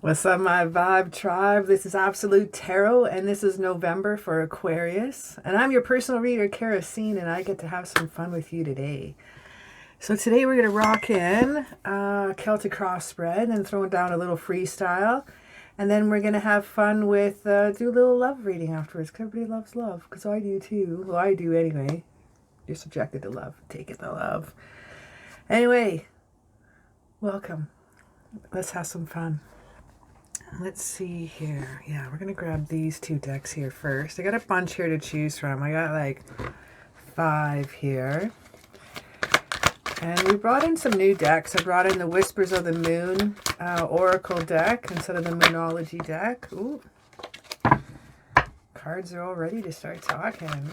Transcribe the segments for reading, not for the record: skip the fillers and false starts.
What's up, my vibe tribe? This is Absolute Tarot, and this is November for Aquarius. And I'm your personal reader, CaraSeen, and I get to have some fun with you today. So today we're going to rock in Celtic cross spread and throw down a little freestyle. And then we're going to have fun with, do a little love reading afterwards, because everybody loves love, because I do too. Well, I do anyway. You're subjected to love. Take it to love. Anyway, welcome. Let's have some fun. Let's see here. Yeah, we're going to grab these two decks here first. I got a bunch here to choose from. I got like 5 here. And we brought in some new decks. I brought in the Whispers of the Moon Oracle deck instead of the Moonology deck. Ooh. Cards are all ready to start talking.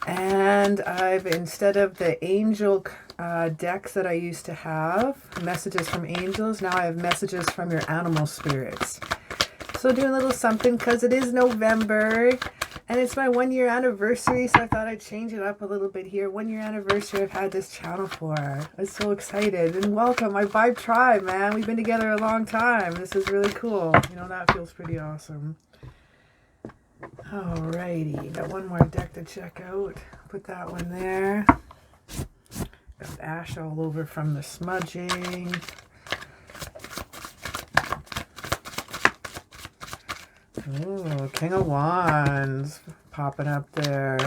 And I've, instead of the angel decks that I used to have, messages from angels, now I have messages from your animal spirits. So doing a little something because it is November and it's my 1-year anniversary, so I thought I'd change it up a little bit here. 1-year anniversary I've had this channel for. I'm so excited. And welcome, my vibe tribe, man. We've been together a long time. This is really cool. You know, that feels pretty awesome. Alrighty, got one more deck to check out. Put that one there. Got ash all over from the smudging. Ooh, King of Wands popping up there.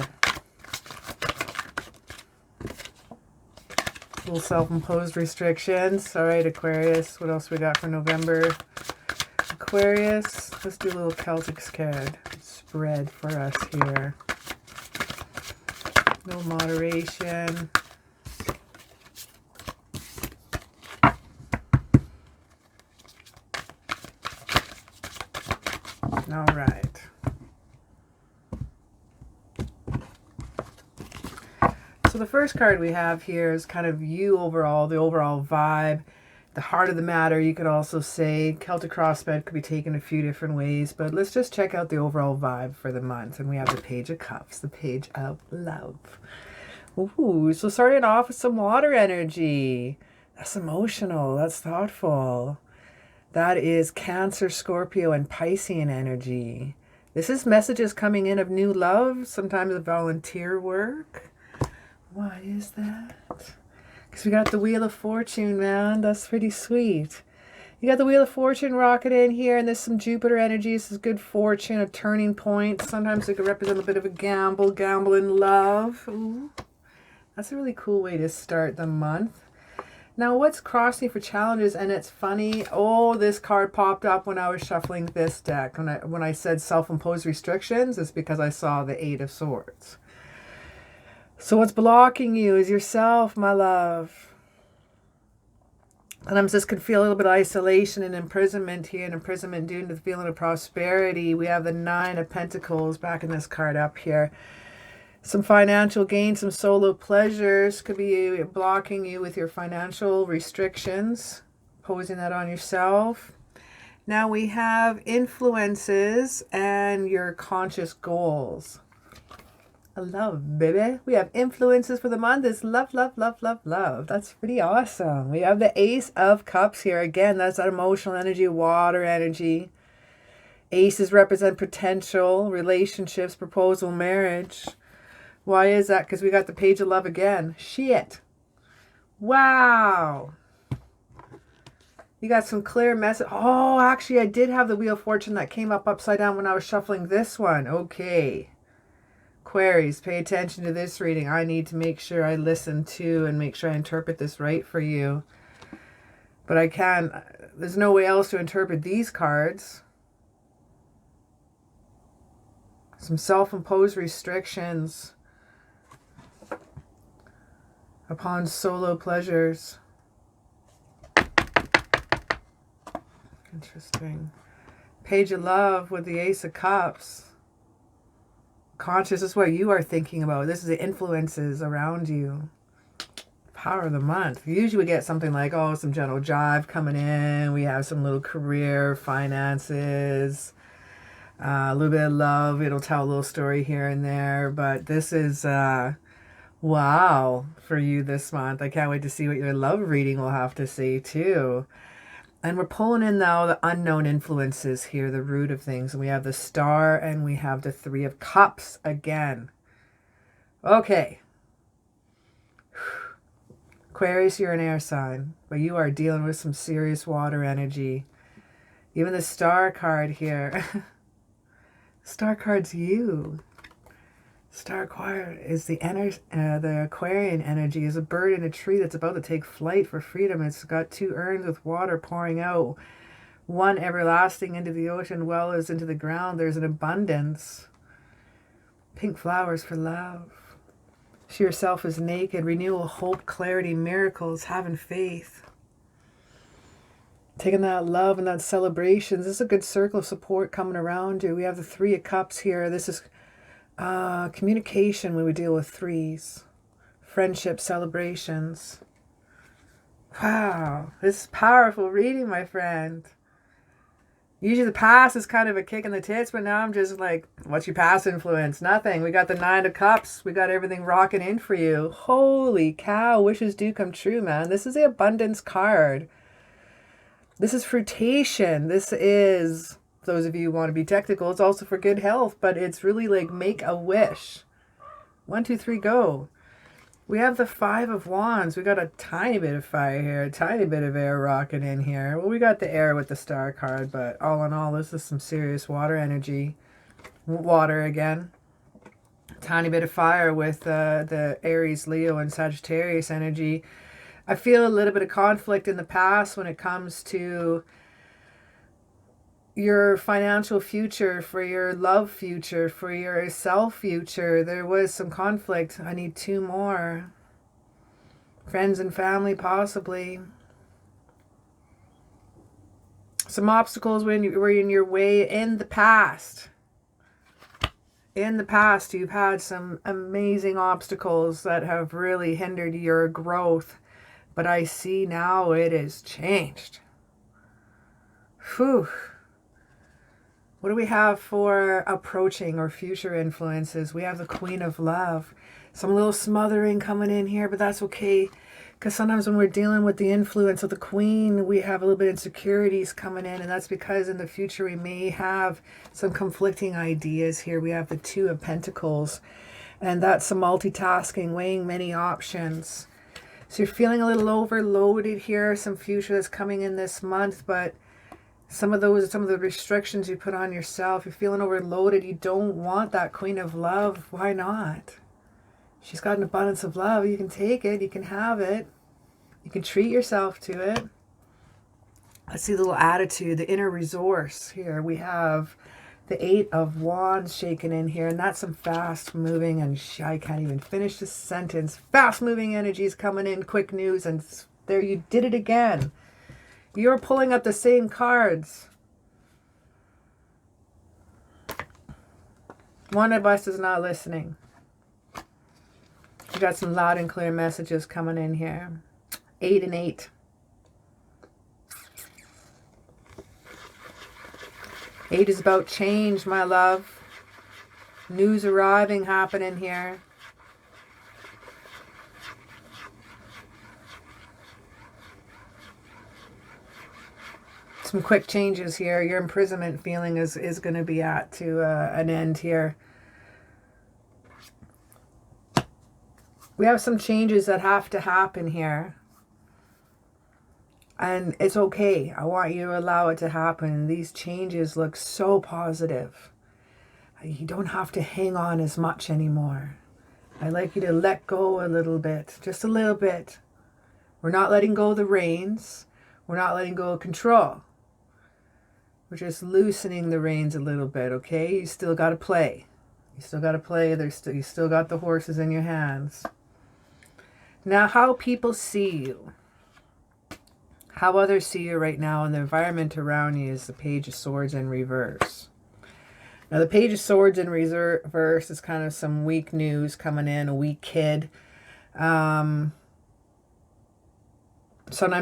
Little self-imposed restrictions. All right, Aquarius. What else we got for November? Aquarius, let's do a little Celtic spread for us here. No moderation. All right. So the first card we have here is kind of you overall, the overall vibe, the heart of the matter. You could also say Celtic cross spread could be taken a few different ways, but let's just check out the overall vibe for the month. And we have the Page of Cups, the Page of Love. Ooh, so starting off with some water energy. That's emotional. That's thoughtful. That is Cancer, Scorpio, and Piscean energy. This is messages coming in of new love, sometimes of volunteer work. Why is that? Because we got the Wheel of Fortune, man. That's pretty sweet. You got the Wheel of Fortune rocking in here, and there's some Jupiter energy. This is good fortune, a turning point. Sometimes it could represent a bit of a gamble in love. Ooh. That's a really cool way to start the month. Now, what's crossing for challenges, and it's funny. Oh, this card popped up when I was shuffling this deck. When I said self-imposed restrictions, it's because I saw the 8 of Swords. So what's blocking you is yourself, my love. And this can feel a little bit of isolation and imprisonment here, and imprisonment due to the feeling of prosperity. We have the 9 of Pentacles backing this card up here. Some financial gain, some solo pleasures could be blocking you with your financial restrictions, posing that on yourself. Now we have influences and your conscious goals. Love, baby. We have influences for the month. It's love, love, love, love, love. That's pretty awesome. We have the Ace of Cups here. Again, that's that emotional energy, water energy. Aces represent potential, relationships, proposal, marriage. Why is that? Because we got the Page of Love again. Shit. Wow. You got some clear message. Oh, actually, I did have the Wheel of Fortune that came up upside down when I was shuffling this one. Okay. Aquarius, pay attention to this reading. I need to make sure I listen to and make sure I interpret this right for you. But I can't. There's no way else to interpret these cards. Some self-imposed restrictions. upon solo pleasures. Interesting. Page of Love with the Ace of Cups. Conscious is what you are thinking about. This is the influences around you. Power of the month. Usually we get something like, oh, some gentle jive coming in. We have some little career, finances, a little bit of love. It'll tell a little story here and there. But this is, wow, for you this month. I can't wait to see what your love reading will have to say too. And we're pulling in now the unknown influences here, the root of things. And we have the Star and we have the Three of Cups again. Okay. Aquarius, you're an air sign, but you are dealing with some serious water energy. Even the Star card here. Star card's you. Star card is the Aquarian energy is a bird in a tree that's about to take flight for freedom. It's got two urns with water pouring out. One everlasting into the ocean, well as into the ground. There's an abundance. Pink flowers for love. She herself is naked. Renewal, hope, clarity, miracles, having faith. Taking that love and that celebration. This is a good circle of support coming around you. We have the Three of Cups here. This is communication when we deal with threes. Friendship, celebrations. Wow. This is powerful reading, my friend. Usually the past is kind of a kick in the tits, but now I'm just like, what's your past influence? Nothing. We got the Nine of Cups. We got everything rocking in for you. Holy cow. Wishes do come true, man. This is the abundance card. This is fruitation. This is, those of you who want to be technical, it's also for good health, but it's really like make a wish. 1, 2, 3, go. We have the Five of Wands. We got a tiny bit of fire here, a tiny bit of air rocking in here. Well, we got the air with the Star card, but all in all, this is some serious water energy. Water again. Tiny bit of fire with the Aries, Leo, and Sagittarius energy. I feel a little bit of conflict in the past when it comes to your financial future, for your love future, for your self future. There was some conflict. I need 2 more. Friends and family, possibly. Some obstacles when you were in your way in the past. In the past, you've had some amazing obstacles that have really hindered your growth. But I see now it is changed. Whew. What do we have for approaching or future influences? We have the Queen of Love. Some little smothering coming in here, but that's okay. Because sometimes when we're dealing with the influence of the Queen, we have a little bit of insecurities coming in. And that's because in the future we may have some conflicting ideas here. We have the Two of Pentacles. And that's some multitasking, weighing many options. So you're feeling a little overloaded here. Some future that's coming in this month, but some of the restrictions you put on yourself, you're feeling overloaded. You don't want that Queen of Love. Why not? She's got an abundance of love. You can take it. You can have it. You can treat yourself to it. Let's see the little attitude, the inner resource here. We have the Eight of Wands shaking in here, and that's some fast moving, and I can't even finish the sentence. Fast moving energies coming in, quick news, and there you did it again. You're pulling up the same cards. One of us is not listening. We got some loud and clear messages coming in here. 8 and 8. 8 is about change, my love. News arriving, happening here. Some quick changes here. Your imprisonment feeling is going to be at to an end here. We have some changes that have to happen here. And it's okay. I want you to allow it to happen. These changes look so positive. You don't have to hang on as much anymore. I'd like you to let go a little bit. Just a little bit. We're not letting go of the reins. We're not letting go of control. We're just loosening the reins a little bit, okay? You still got to play. You still got to play. You still got the horses in your hands. Now, how people see you, how others see you right now, and the environment around you is the Page of Swords in reverse. Now, the Page of Swords in reverse is kind of some weak news coming in, a weak kid. Sometimes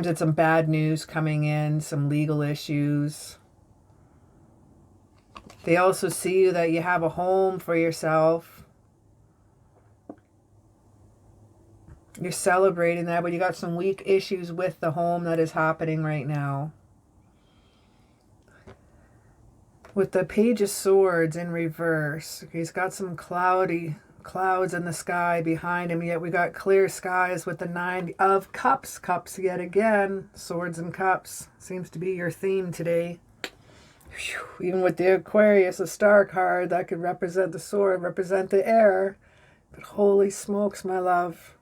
it's some bad news coming in, some legal issues. They also see you that you have a home for yourself. You're celebrating that, but you got some weak issues with the home that is happening right now. With the Page of Swords in reverse, he's got some clouds in the sky behind him, yet we got clear skies with the Nine of Cups. Cups yet again. Swords and Cups seems to be your theme today. Whew. Even with the Aquarius, a star card that could represent the sword, represent the air. But holy smokes, my love.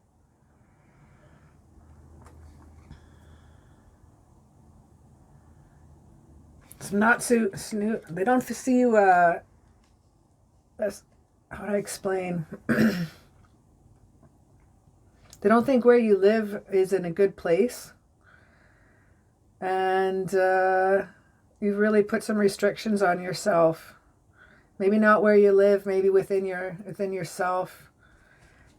It's not so snoot. They don't see you, that's how do I explain? They don't think where you live is in a good place. And you've really put some restrictions on yourself. Maybe not where you live, maybe within yourself.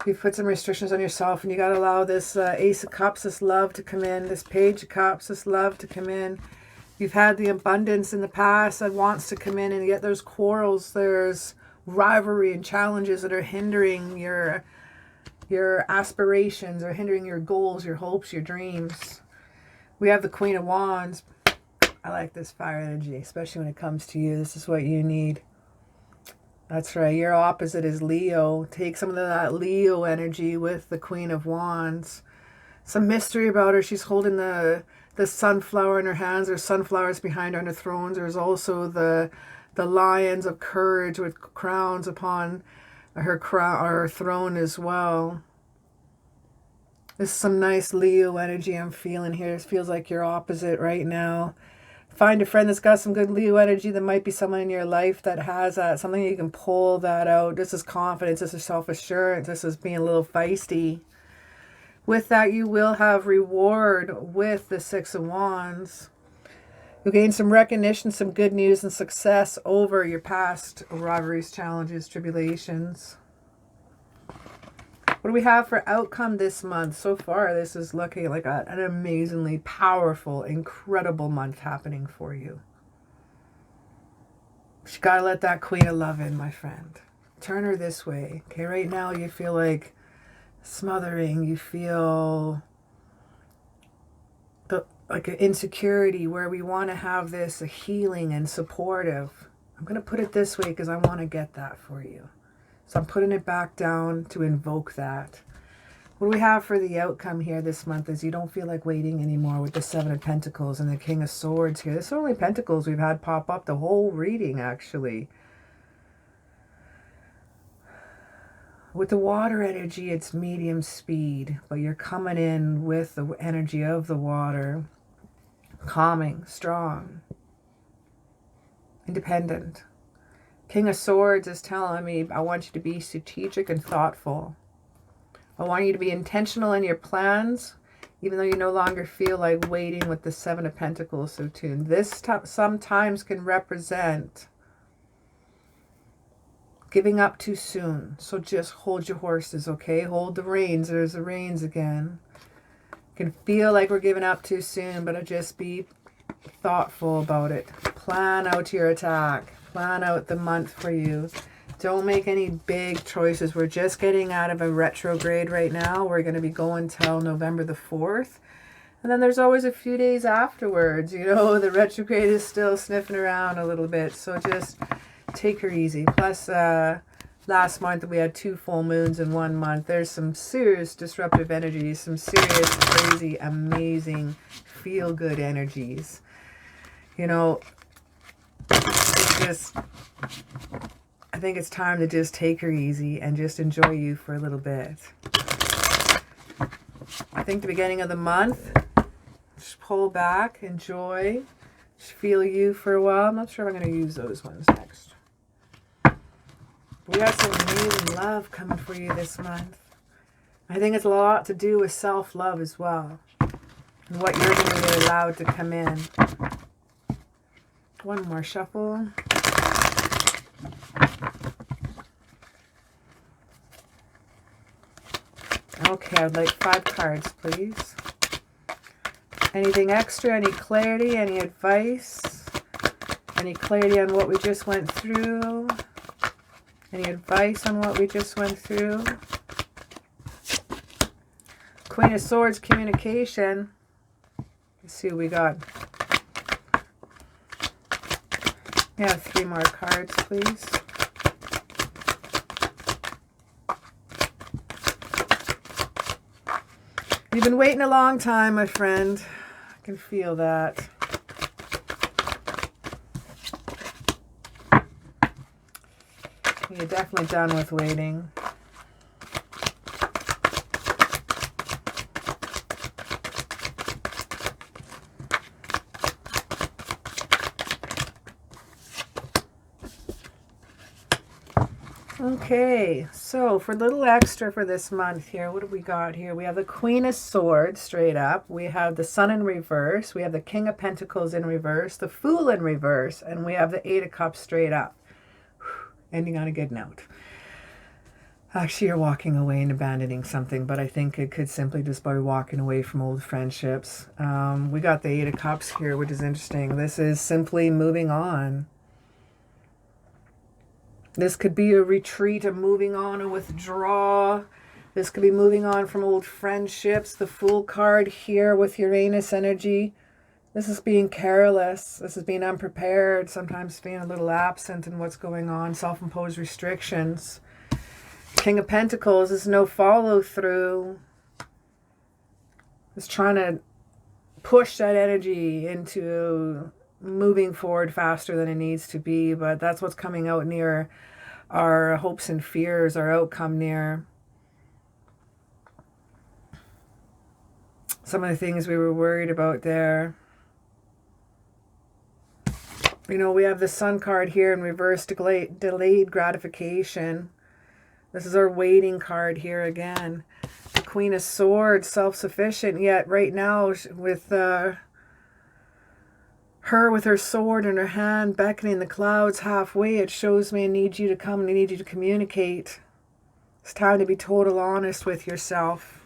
You've put some restrictions on yourself, and you got to allow this Ace of Cups, this love to come in, this Page of Cups, this love to come in. You've had the abundance in the past that wants to come in, and yet there's quarrels, there's rivalry and challenges that are hindering your aspirations, or hindering your goals, your hopes, your dreams. We have the Queen of Wands. I like this fire energy, especially when it comes to you. This is what you need. That's right. Your opposite is Leo. Take some of that Leo energy with the Queen of Wands. Some mystery about her. She's holding the sunflower in her hands. There's sunflowers behind her on the thrones. There's also the lions of courage with crowns upon her throne as well. There's some nice Leo energy I'm feeling here. It feels like you're opposite right now. Find a friend that's got some good Leo energy. There might be someone in your life that has that, something you can pull that out. This is confidence. This is self-assurance. This is being a little feisty. With that, you will have reward with the Six of Wands. You'll gain some recognition, some good news and success over your past rivalries, challenges, tribulations. What do we have for outcome this month? So far, this is looking like an amazingly powerful, incredible month happening for you. But you got to let that Queen of Love in, my friend. Turn her this way. Okay, right now you feel like smothering. You feel like an insecurity where we want to have this healing and supportive. I'm going to put it this way because I want to get that for you. So I'm putting it back down to invoke that. What do we have for the outcome here this month is you don't feel like waiting anymore with the Seven of Pentacles and the King of Swords here. This is only Pentacles we've had pop up the whole reading, actually. With the water energy, it's medium speed, but you're coming in with the energy of the water. Calming, strong, independent. King of Swords is telling me, I want you to be strategic and thoughtful. I want you to be intentional in your plans, even though you no longer feel like waiting with the Seven of Pentacles so tuned. This sometimes can represent giving up too soon. So just hold your horses, okay? Hold the reins. There's the reins again. Can feel like we're giving up too soon, but just be thoughtful about it. Plan out your attack. Plan out the month for you. Don't make any big choices. We're just getting out of a retrograde right now. We're going to be going till November the 4th. And then there's always a few days afterwards. You know, the retrograde is still sniffing around a little bit. So just take her easy. Plus, last month we had 2 full moons in 1 month. There's some serious disruptive energies, some serious, crazy, amazing, feel-good energies. You know, it's just, I think it's time to just take her easy and just enjoy you for a little bit. I think the beginning of the month, just pull back, enjoy, just feel you for a while. I'm not sure if I'm going to use those ones next. We got some amazing love coming for you this month. I think it's a lot to do with self-love as well. And what you're going to be allowed to come in. One more shuffle. Okay, I'd like 5 cards, please. Anything extra, any clarity, any advice, any clarity on what we just went through, any advice on what we just went through. Queen of Swords, communication. Let's see what we got. Yeah, 3 more cards, please. You've been waiting a long time, my friend. I can feel that. You're definitely done with waiting. Okay, so for a little extra for this month here, what have we got here? We have the Queen of Swords straight up. We have the Sun in reverse. We have the King of Pentacles in reverse, the Fool in reverse, and we have the 8 of Cups straight up. Ending on a good note. Actually, you're walking away and abandoning something, but I think it could simply just be walking away from old friendships. We got the 8 of Cups here, which is interesting. This is simply moving on. This could be a retreat, a moving on, a withdrawal. This could be moving on from old friendships. The Fool card here with Uranus energy. This is being careless. This is being unprepared. Sometimes being a little absent in what's going on. Self-imposed restrictions. King of Pentacles is no follow through. It's trying to push that energy into moving forward faster than it needs to be, but that's what's coming out near our hopes and fears, our outcome near. Some of the things we were worried about there. You know, we have the Sun card here in reverse, delayed gratification. This is our waiting card here again. The Queen of Swords, self-sufficient, yet right now with her with her sword in her hand, beckoning the clouds halfway, it shows me I need you to come and I need you to communicate. It's time to be total honest with yourself.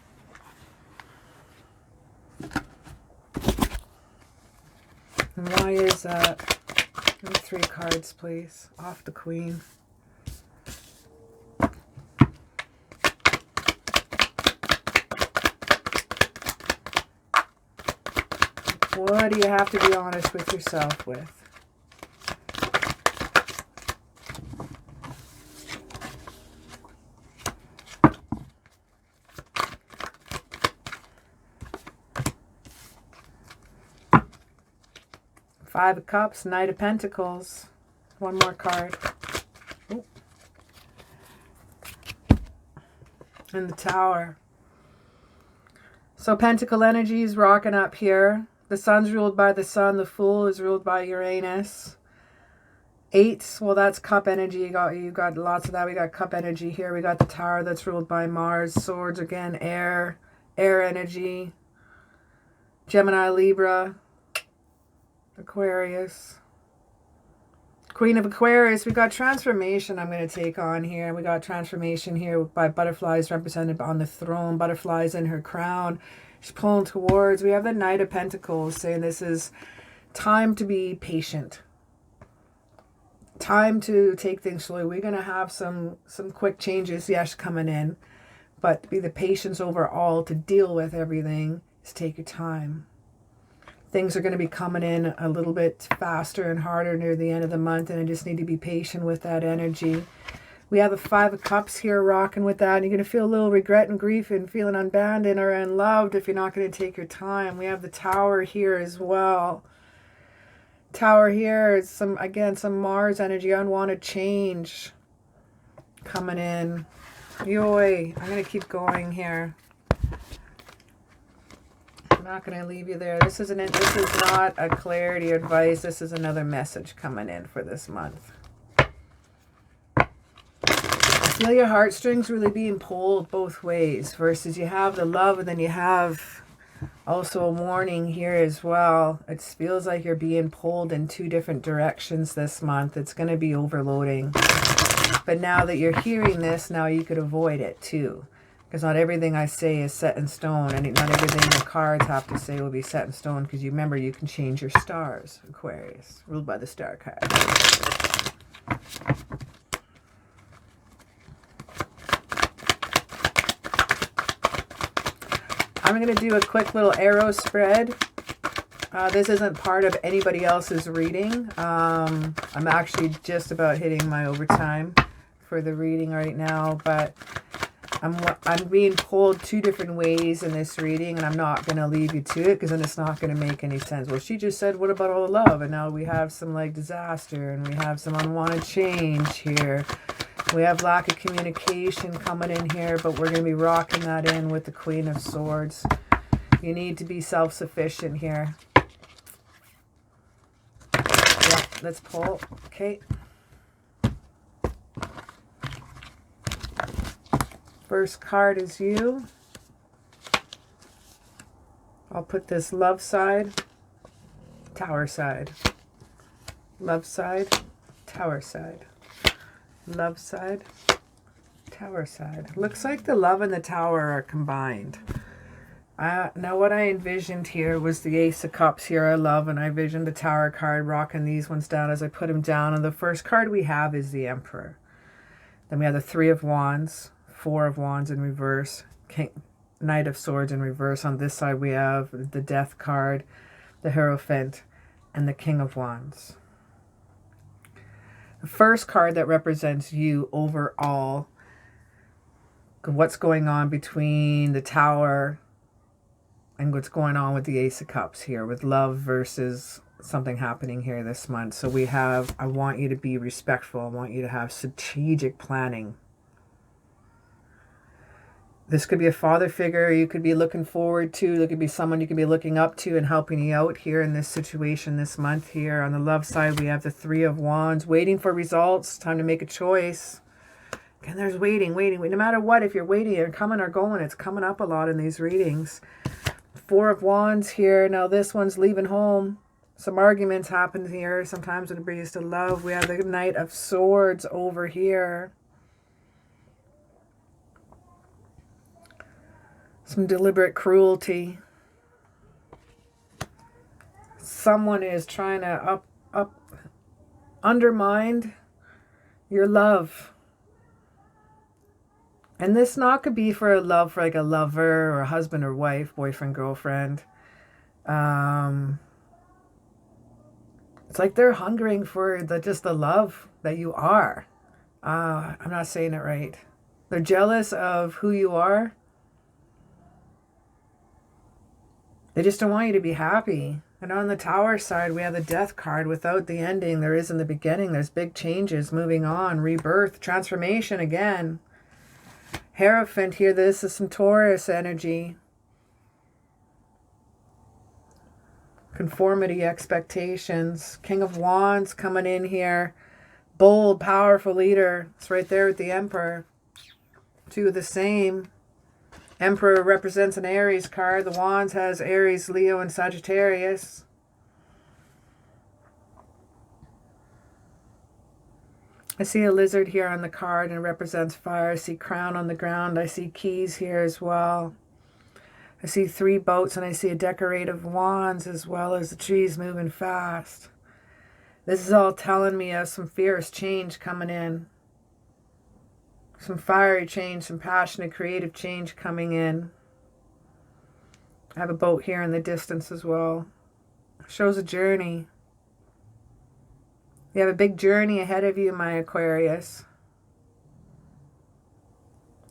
And why is that? Give me 3 cards, please. Off the Queen. What do you have to be honest with yourself with? Five of Cups, Knight of Pentacles. One more card. Ooh. And the Tower. So Pentacle energy is rocking up here. The Sun's ruled by the Sun. The Fool is ruled by Uranus. 8, well, that's Cup energy. You got lots of that. We got Cup energy here. We got the Tower that's ruled by Mars. Swords again, air energy. Gemini, Libra, Aquarius. Queen of Aquarius. We got transformation I'm going to take on here. We got transformation here by butterflies represented on the throne. Butterflies in her crown. She's pulling towards. We have the Knight of Pentacles saying this is time to be patient. Time to take things slowly. We're going to have some quick changes, yes, coming in. But to be the patience overall to deal with everything is take your time. Things are going to be coming in a little bit faster and harder near the end of the month, and I just need to be patient with that energy. We have the 5 of Cups here rocking with that. And you're going to feel a little regret and grief and feeling unabandoned or unloved if you're not going to take your time. We have the Tower here as well. Tower here is some Mars energy, unwanted change coming in. Yoy, I'm going to keep going here. I'm not going to leave you there. This is not a clarity advice. This is another message coming in for this month. feel your heartstrings really being pulled both ways, versus you have the love and then you have also a warning here as well. It feels like you're being pulled in two different directions this month. It's going to be overloading. But now that you're hearing this, now you could avoid it too. Because not everything I say is set in stone, and not everything the cards have to say will be set in stone, because you remember you can change your stars, Aquarius, ruled by the star card. I'm going to do a quick little arrow spread. This isn't part of anybody else's reading. I'm actually just about hitting my overtime for the reading right now, but I'm being pulled two different ways in this reading, and I'm not going to leave you to it, because then it's not going to make any sense. Well, she just said, what about all the love? And now we have some like disaster, and we have some unwanted change here. We have lack of communication coming in here, but we're going to be rocking that in with the Queen of Swords. You need to be self-sufficient here. Yeah, let's pull. Okay. First card is you. I'll put this love side, tower side. Love side, tower side. Love side, tower side. Looks like the love and the tower are combined. Now what I envisioned here was the Ace of Cups here, I love, and I envisioned the Tower card, rocking these ones down as I put them down. And the first card we have is the Emperor. Then we have the Three of Wands, Four of Wands in reverse, Knight of Swords in reverse. On this side we have the Death card, the Hierophant, and the King of Wands. The first card that represents you overall, what's going on between the Tower and what's going on with the Ace of Cups here, with love versus something happening here this month. So we have, I want you to be respectful. I want you to have strategic planning. This could be a father figure you could be looking forward to. There could be someone you could be looking up to and helping you out here in this situation this month here. On the love side, we have the Three of Wands, waiting for results. Time to make a choice. And there's waiting. No matter what, if you're waiting, you're coming or going. It's coming up a lot in these readings. Four of Wands here. Now this one's leaving home. Some arguments happen here. Sometimes when it brings to love, we have the Knight of Swords over here. Some deliberate cruelty. Someone is trying to undermine your love. And this not could be for a love, for like a lover or a husband or wife, boyfriend, girlfriend. It's like they're hungering for just the love that you are. I'm not saying it right. They're jealous of who you are. They just don't want you to be happy. And on the Tower side, we have the Death card. Without the ending, there is in the beginning. There's big changes, moving on, rebirth, transformation again. Hierophant here, this is some Taurus energy. Conformity, expectations. King of Wands coming in here. Bold, powerful leader. It's right there with the Emperor. Two of the same. Emperor represents an Aries card. The Wands has Aries, Leo, and Sagittarius. I see a lizard here on the card and it represents fire. I see crown on the ground. I see keys here as well. I see 3 boats and I see a decorative wands as well as the trees moving fast. This is all telling me of some fierce change coming in. Some fiery change, some passionate, creative change coming in. I have a boat here in the distance as well. Shows a journey. You have a big journey ahead of you, my Aquarius.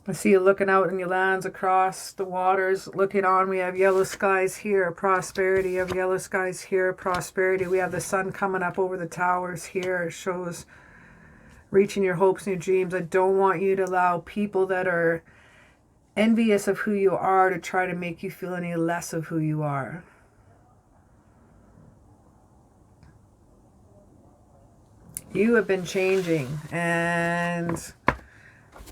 I see you looking out in your lands across the waters, looking on. We have yellow skies here, prosperity. You have yellow skies here, prosperity. We have the sun coming up over the towers here. It shows reaching your hopes and your dreams. I don't want you to allow people that are envious of who you are to try to make you feel any less of who you are. You have been changing, and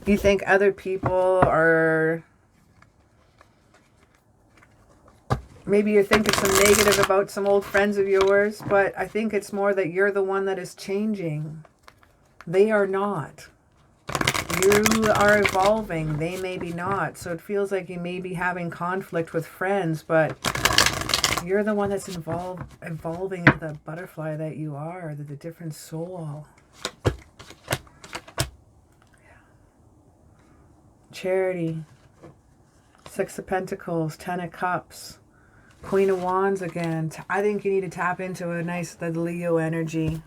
You think other people are... Maybe you're thinking some negative about some old friends of yours, but I think it's more that you're the one that is changing. They are not. You are evolving. They maybe not. So it feels like you may be having conflict with friends, but you're the one that's evolving into the butterfly that you are, the different soul. Charity. Six of Pentacles, Ten of Cups. Queen of Wands again. I think you need to tap into the Leo energy.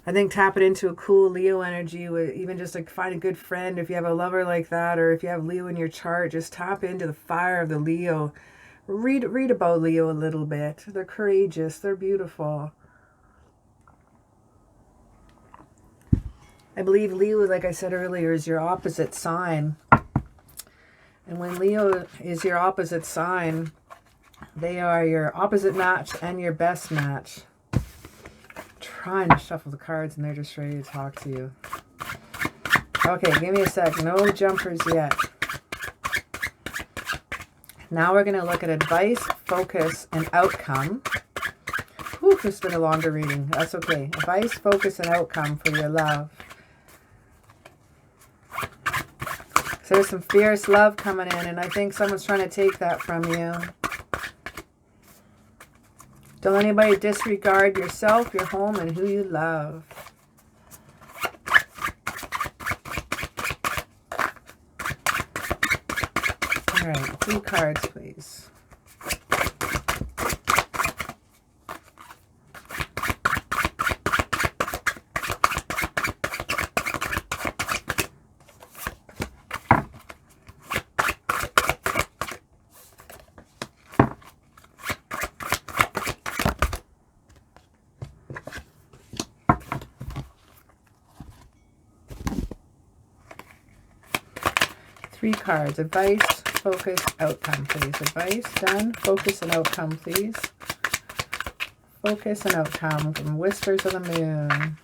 I think tap it into a cool Leo energy. Even just like find a good friend if you have a lover like that, or if you have Leo in your chart, just tap into the fire of the Leo. Read about Leo a little bit. They're courageous. They're beautiful. I believe Leo, like I said earlier, is your opposite sign. And when Leo is your opposite sign, they are your opposite match and your best match. I'm trying to shuffle the cards and they're just ready to talk to you. Okay, give me a sec. No jumpers yet. Now we're going to look at advice, focus, and outcome. Whew, it's been a longer reading. That's okay. Advice, focus, and outcome for your love. So there's some fierce love coming in, and I think someone's trying to take that from you. Don't let anybody disregard yourself, your home, and who you love. All right, 2 cards, please. Three cards. Advice, focus, outcome, please. Advice, done. Focus and outcome, please. Focus and outcome from Whispers of the Moon.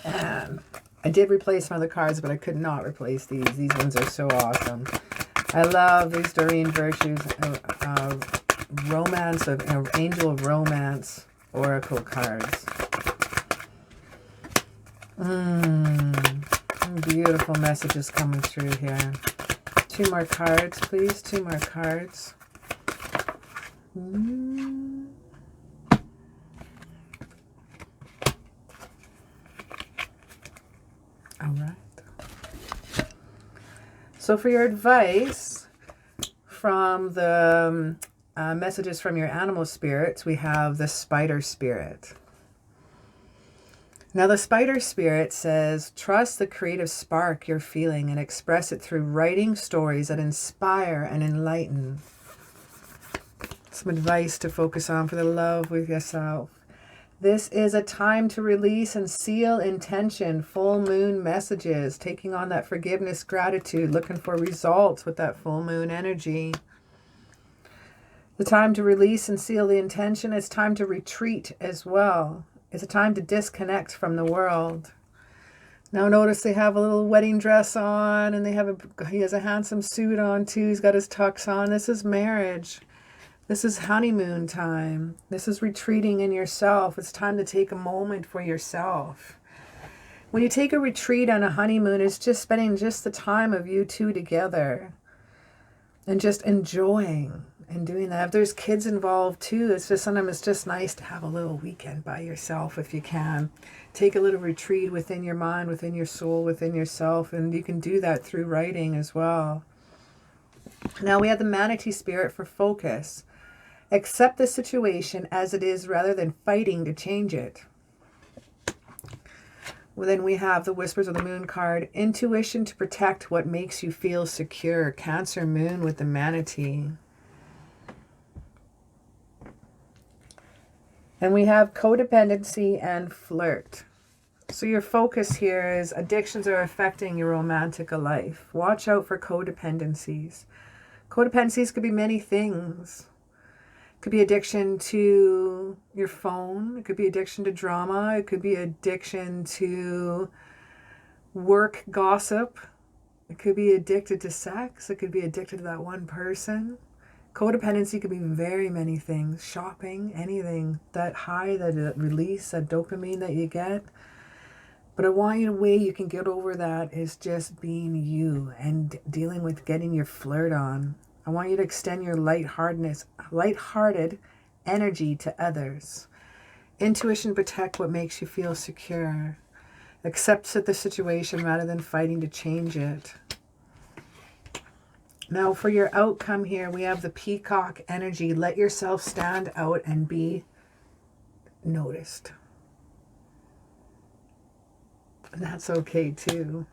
And I did replace some of the cards, but I could not replace these. These ones are so awesome. I love these Doreen Virtues romance of Angel of Romance Oracle cards. Beautiful messages coming through here. 2 more cards, please. 2 more cards. All right. So for your advice from the messages from your animal spirits, we have the Spider Spirit. Now the Spider Spirit says, trust the creative spark you're feeling and express it through writing stories that inspire and enlighten. Some advice to focus on for the love with yourself. This is a time to release and seal intention, full moon messages, taking on that forgiveness, gratitude, looking for results with that full moon energy. The time to release and seal the intention. It's time to retreat as well. It's a time to disconnect from the world. Now notice they have a little wedding dress on, and he has a handsome suit on too. He's got his tux on. This is marriage. This is honeymoon time. This is retreating in yourself. It's time to take a moment for yourself. When you take a retreat on a honeymoon, it's just spending just the time of you two together and just enjoying and doing that. If there's kids involved too, sometimes it's just nice to have a little weekend by yourself if you can. Take a little retreat within your mind, within your soul, within yourself, and you can do that through writing as well. Now we have the Manatee Spirit for focus. Accept the situation as it is rather than fighting to change it. Well, then we have the Whispers of the Moon card. Intuition to protect what makes you feel secure. Cancer Moon with the Manatee. And we have codependency and flirt. So your focus here is addictions are affecting your romantic life. Watch out for codependencies. Codependencies could be many things. It could be addiction to your phone. It could be addiction to drama. It could be addiction to work gossip. It could be addicted to sex. It could be addicted to that one person. Codependency could be very many things. Shopping, anything. That high, that release, that dopamine that you get. But I want you, the way you can get over that is just being you and dealing with getting your flirt on. I want you to extend your lighthearted energy to others. Intuition, protect what makes you feel secure. Accept the situation rather than fighting to change it. Now for your outcome here, we have the peacock energy. Let yourself stand out and be noticed. And that's okay too.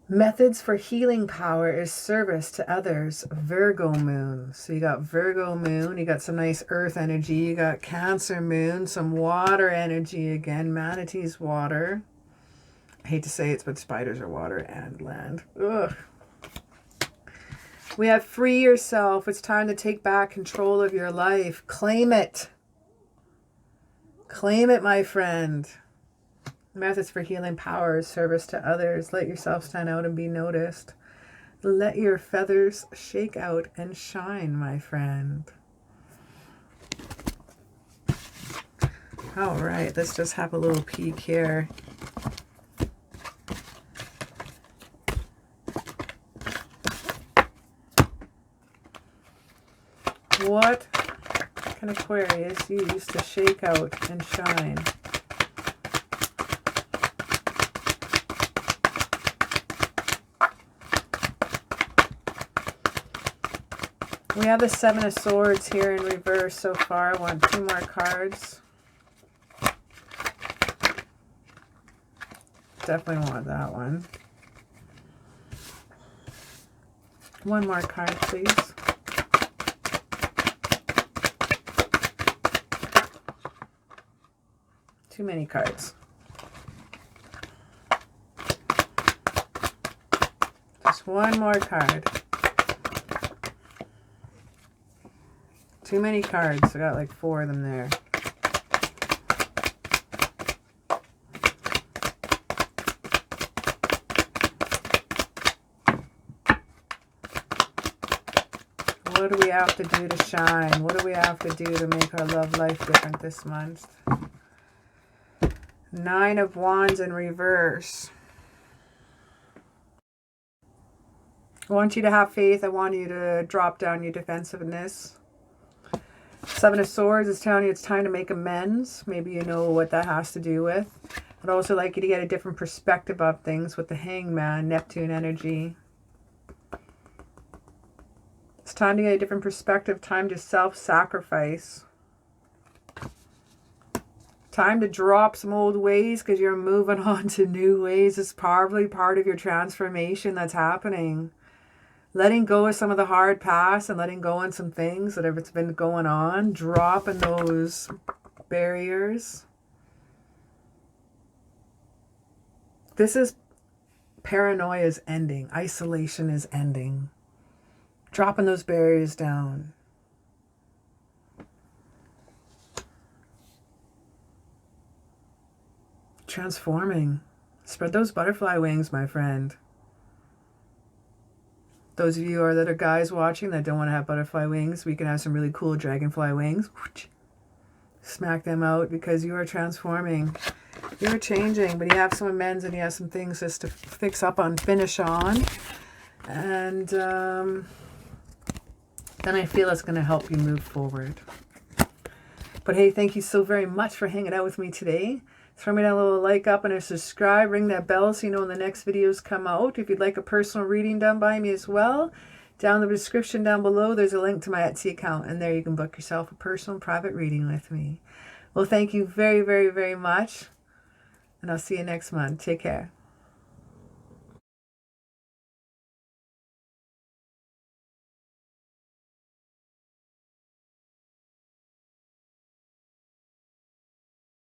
Methods for healing power is service to others. Virgo moon. So you got Virgo moon, you got some nice earth energy, you got Cancer moon, some water energy again, manatees water. I hate to say it, but spiders are water and land. Ugh. We have free yourself. It's time to take back control of your life. Claim it. Claim it, my friend. Methods for healing power is service to others. Let yourself stand out and be noticed. Let your feathers shake out and shine, my friend. All right, let's just have a little peek here. What can Aquarius use to shake out and shine? We have the Seven of Swords here in reverse so far. I want 2 more cards. Definitely want that one. 1 more card, please. Too many cards. Just 1 more card. Too many cards. I got like 4 of them there. What do we have to do to shine? What do we have to do to make our love life different this month? 9 of Wands in reverse. I want you to have faith. I want you to drop down your defensiveness. 7 of Swords is telling you it's time to make amends. Maybe you know what that has to do with. I'd also like you to get a different perspective of things with the Hangman, Neptune energy. It's time to get a different perspective. Time to self-sacrifice. Time to drop some old ways because you're moving on to new ways. It's probably part of your transformation that's happening. Letting go of some of the hard past and letting go on some things that have been going on. Dropping those barriers. This is paranoia is ending. Isolation is ending. Dropping those barriers down. Transforming. Spread those butterfly wings, my friend. Those of you that are guys watching that don't want to have butterfly wings, we can have some really cool dragonfly wings. Smack them out because you are transforming. You're changing, but you have some amends and you have some things just to fix up on, finish on. And then I feel it's going to help you move forward. But hey, thank you so very much for hanging out with me today. Throw me that little like up and a subscribe. Ring that bell so you know when the next videos come out. If you'd like a personal reading done by me as well, down in the description down below, there's a link to my Etsy account. And there you can book yourself a personal private reading with me. Well, thank you very, very, very much. And I'll see you next month. Take care.